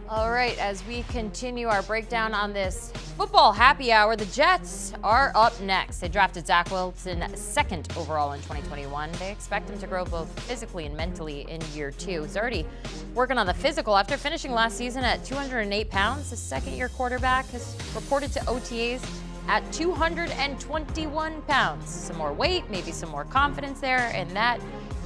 All right, as we continue our breakdown on this football happy hour, the Jets are up next. They drafted Zach Wilson second overall in 2021. They expect him to grow both physically and mentally in year two. He's already working on the physical after finishing last season at 208 pounds. The second-year quarterback has reported to OTAs at 221 pounds. Some more weight, maybe some more confidence there, and that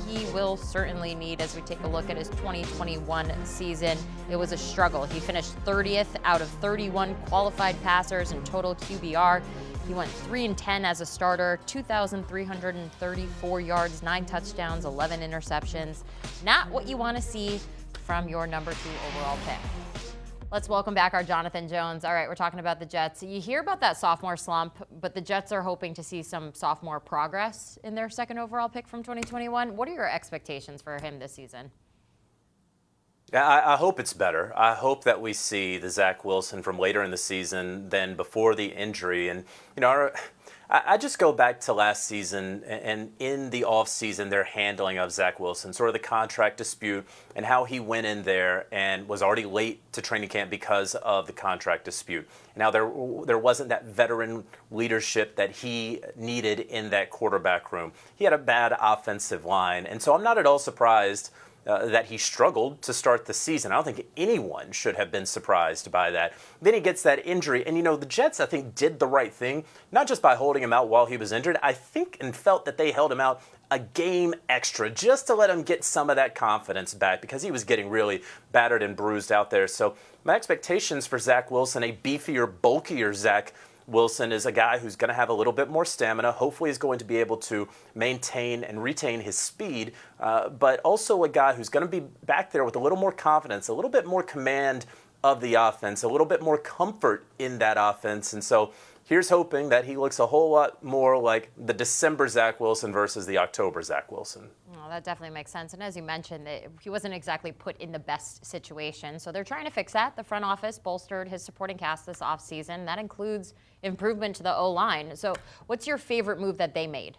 he will certainly need as we take a look at his 2021 season. It was a struggle. He finished 30th out of 31 qualified passers in total QBR. He went 3-10 as a starter, 2,334 yards, 9 touchdowns, 11 interceptions. Not what you want to see from your number 2 overall pick. Let's welcome back our Jonathan Jones. All right, we're talking about the Jets. You hear about that sophomore slump, but the Jets are hoping to see some sophomore progress in their second overall pick from 2021. What are your expectations for him this season? Yeah, I hope it's better. I hope that we see the Zach Wilson from later in the season than before the injury. And, I just go back to last season and in the offseason, their handling of Zach Wilson, sort of the contract dispute and how he went in there and was already late to training camp because of the contract dispute. Now, there wasn't that veteran leadership that he needed in that quarterback room. He had a bad offensive line, and so I'm not at all surprised that he struggled to start the season. I don't think anyone should have been surprised by that. Then he gets that injury, and the Jets, I think, did the right thing, not just by holding him out while he was injured. I think and felt that they held him out a game extra just to let him get some of that confidence back because he was getting really battered and bruised out there. So my expectations for Zach Wilson, a beefier, bulkier Zach Wilson, is a guy who's going to have a little bit more stamina. Hopefully he's going to be able to maintain and retain his speed, but also a guy who's going to be back there with a little more confidence, a little bit more command of the offense, a little bit more comfort in that offense. And so here's hoping that he looks a whole lot more like the December Zach Wilson versus the October Zach Wilson. Well, that definitely makes sense. And as you mentioned, he wasn't exactly put in the best situation. So they're trying to fix that. The front office bolstered his supporting cast this offseason. That includes improvement to the O-line. So what's your favorite move that they made?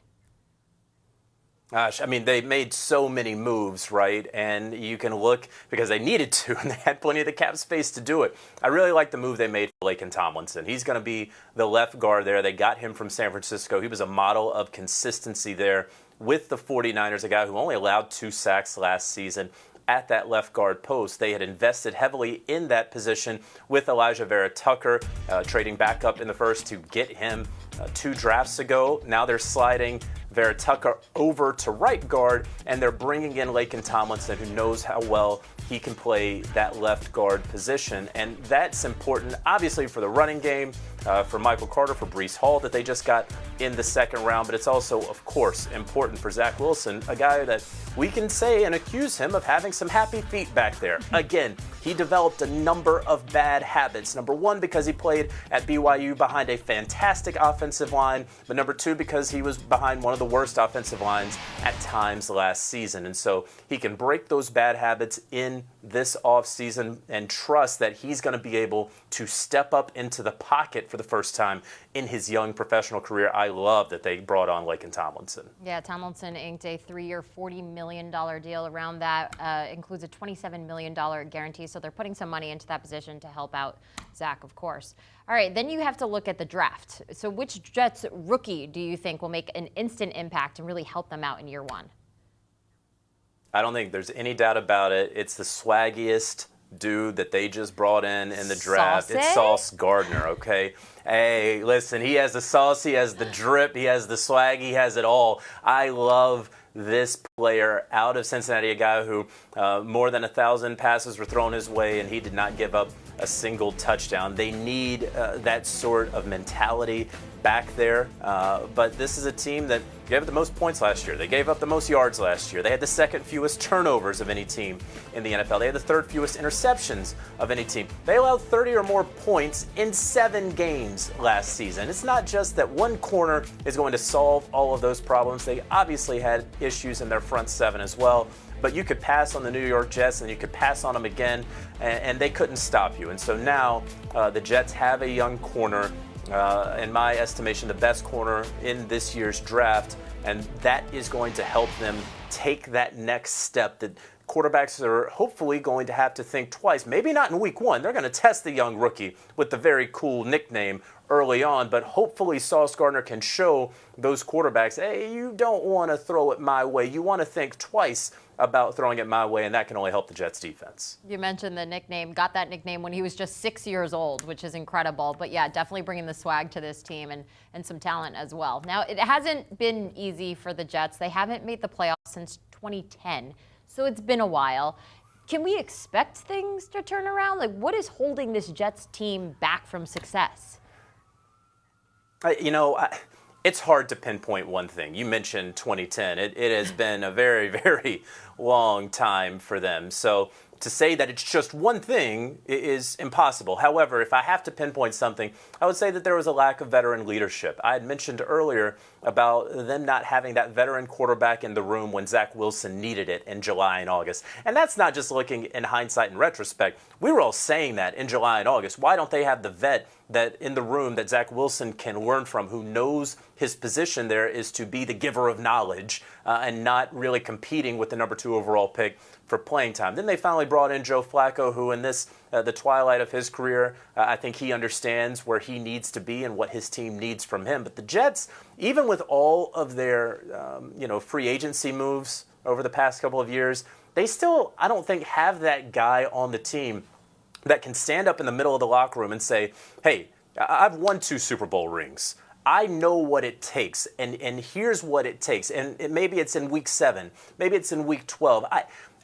Gosh, I mean, they made so many moves, right? And you can look because they needed to, and they had plenty of the cap space to do it. I really like the move they made for Laken Tomlinson. He's going to be the left guard there. They got him from San Francisco. He was a model of consistency there with the 49ers, a guy who only allowed 2 sacks last season at that left guard post. They had invested heavily in that position with Elijah Vera Tucker, trading back up in the first to get him 2 drafts ago. Now they're sliding Vera Tucker over to right guard, and they're bringing in Laken Tomlinson, who knows how well he can play that left guard position. And that's important, obviously, for the running game, for Michael Carter, for Breece Hall that they just got in the second round. But it's also, of course, important for Zach Wilson, a guy that we can say and accuse him of having some happy feet back there. Again, he developed a number of bad habits. Number one, because he played at BYU behind a fantastic offensive line, but number two, because he was behind one of the worst offensive lines at times last season. And so he can break those bad habits in this offseason and trust that he's going to be able to step up into the pocket for the first time in his young professional career. I love that they brought on Laken Tomlinson. Yeah, Tomlinson inked a 3-year, $40 million deal. Around that includes a $27 million guarantee. So they're putting some money into that position to help out Zach, of course. All right, then you have to look at the draft. So which Jets rookie do you think will make an instant impact and really help them out in year one? I don't think there's any doubt about it. It's the swaggiest dude that they just brought in the draft. Saucy? It's Sauce Gardner, okay? Hey, listen, he has the sauce, he has the drip, he has the swag, he has it all. I love this player out of Cincinnati, a guy who more than 1,000 passes were thrown his way, and he did not give up a single touchdown. They need that sort of mentality back there, but this is a team that gave up the most points last year. They gave up the most yards last year. They had the second fewest turnovers of any team in the NFL. They had the third fewest interceptions of any team. They allowed 30 or more points in 7 games last season. It's not just that one corner is going to solve all of those problems. They obviously had issues in their front 7 as well, but you could pass on the New York Jets and you could pass on them again, and they couldn't stop you. And so now the Jets have a young corner, in my estimation, the best corner in this year's draft, and that is going to help them take that next step that quarterbacks are hopefully going to have to think twice. Maybe not in week one. They're going to test the young rookie with the very cool nickname early on, but hopefully Sauce Gardner can show those quarterbacks, hey, you don't want to throw it my way. You want to think twice about throwing it my way, and that can only help the Jets defense. You mentioned the nickname, got that nickname when he was just 6 years old, which is incredible. But yeah, definitely bringing the swag to this team and some talent as well. Now, it hasn't been easy for the Jets. They haven't made the playoffs since 2010, so it's been a while. Can we expect things to turn around? Like, what is holding this Jets team back from success? It's hard to pinpoint one thing. You mentioned 2010. It has been a very, very long time for them. So to say that it's just one thing is impossible. However, if I have to pinpoint something, I would say that there was a lack of veteran leadership. I had mentioned earlier about them not having that veteran quarterback in the room when Zach Wilson needed it in July and August. And that's not just looking in hindsight and retrospect. We were all saying that in July and August. Why don't they have the vet that in the room that Zach Wilson can learn from, who knows his position there is to be the giver of knowledge and not really competing with the number 2 overall pick for playing time. Then they finally brought in Joe Flacco, who in this, the twilight of his career, I think he understands where he needs to be and what his team needs from him. But the Jets, even with all of their free agency moves over the past couple of years, they still, I don't think, have that guy on the team that can stand up in the middle of the locker room and say, hey, I've won 2 Super Bowl rings. I know what it takes, and here's what it takes. And maybe it's in week 7. Maybe it's in week 12.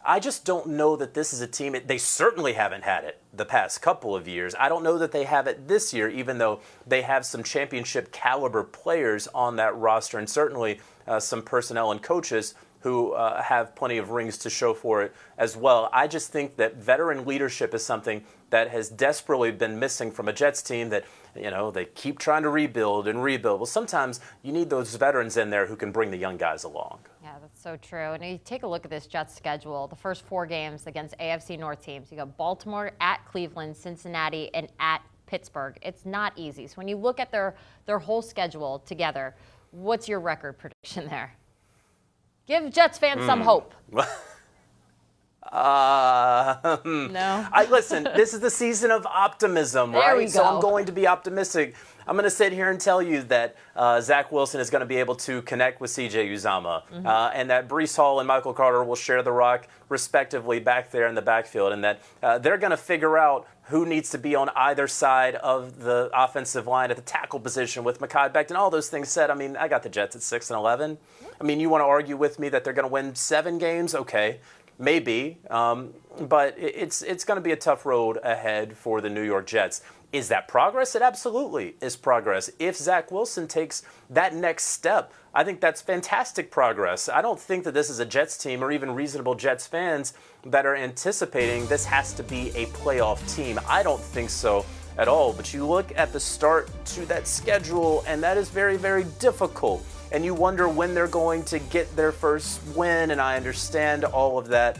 I just don't know that this is a team. They certainly haven't had it the past couple of years. I don't know that they have it this year, even though they have some championship caliber players on that roster and certainly some personnel and coaches who have plenty of rings to show for it as well. I just think that veteran leadership is something that has desperately been missing from a Jets team that, they keep trying to rebuild and rebuild. Well, sometimes you need those veterans in there who can bring the young guys along. Yeah, that's so true. And you take a look at this Jets schedule, the first 4 games against AFC North teams. You got Baltimore, at Cleveland, Cincinnati, and at Pittsburgh. It's not easy. So when you look at their whole schedule together, what's your record prediction there? Give Jets fans some hope. No. Listen, this is the season of optimism, right? There we go. So I'm going to be optimistic. I'm going to sit here and tell you that Zach Wilson is going to be able to connect with C.J. Uzomah, and that Breece Hall and Michael Carter will share the rock respectively back there in the backfield, and that they're going to figure out who needs to be on either side of the offensive line at the tackle position with Mekhi Becton. All those things said, I got the Jets at 6-11. You want to argue with me that they're going to win 7 games? Okay, maybe. But it's going to be a tough road ahead for the New York Jets. Is that progress? It absolutely is progress. If Zach Wilson takes that next step, I think that's fantastic progress. I don't think that this is a Jets team or even reasonable Jets fans that are anticipating this has to be a playoff team. I don't think so at all. But you look at the start to that schedule, and that is very, very difficult. And you wonder when they're going to get their first win, and I understand all of that.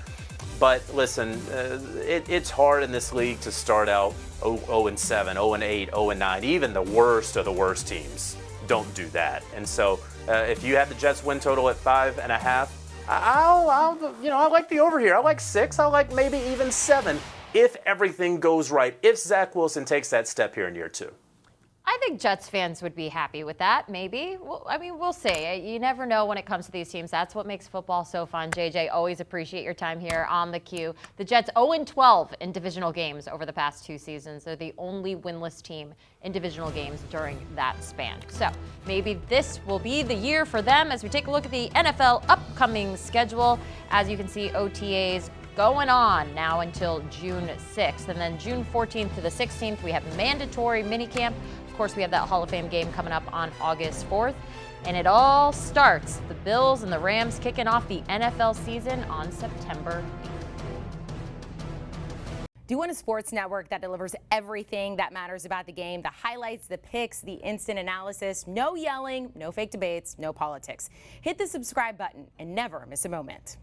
But listen, it's hard in this league to start out 0-7, 0-8, 0-9. Even the worst of the worst teams don't do that. And so if you have the Jets win total at 5.5, I like the over here. I like 6. I like maybe even 7 if everything goes right. If Zach Wilson takes that step here in year 2. I think Jets fans would be happy with that, maybe. Well, we'll see. You never know when it comes to these teams. That's what makes football so fun. JJ, always appreciate your time here on the Q. The Jets 0-12 in divisional games over the past 2 seasons. They're the only winless team in divisional games during that span. So maybe this will be the year for them as we take a look at the NFL upcoming schedule. As you can see, OTAs going on now until June 6th. And then June 14th to the 16th, we have mandatory minicamp. Of course, we have that Hall of Fame game coming up on August 4th. And it all starts, the Bills and the Rams kicking off the NFL season on September 8th. Do you want a sports network that delivers everything that matters about the game? The highlights, the picks, the instant analysis, no yelling, no fake debates, no politics. Hit the subscribe button and never miss a moment.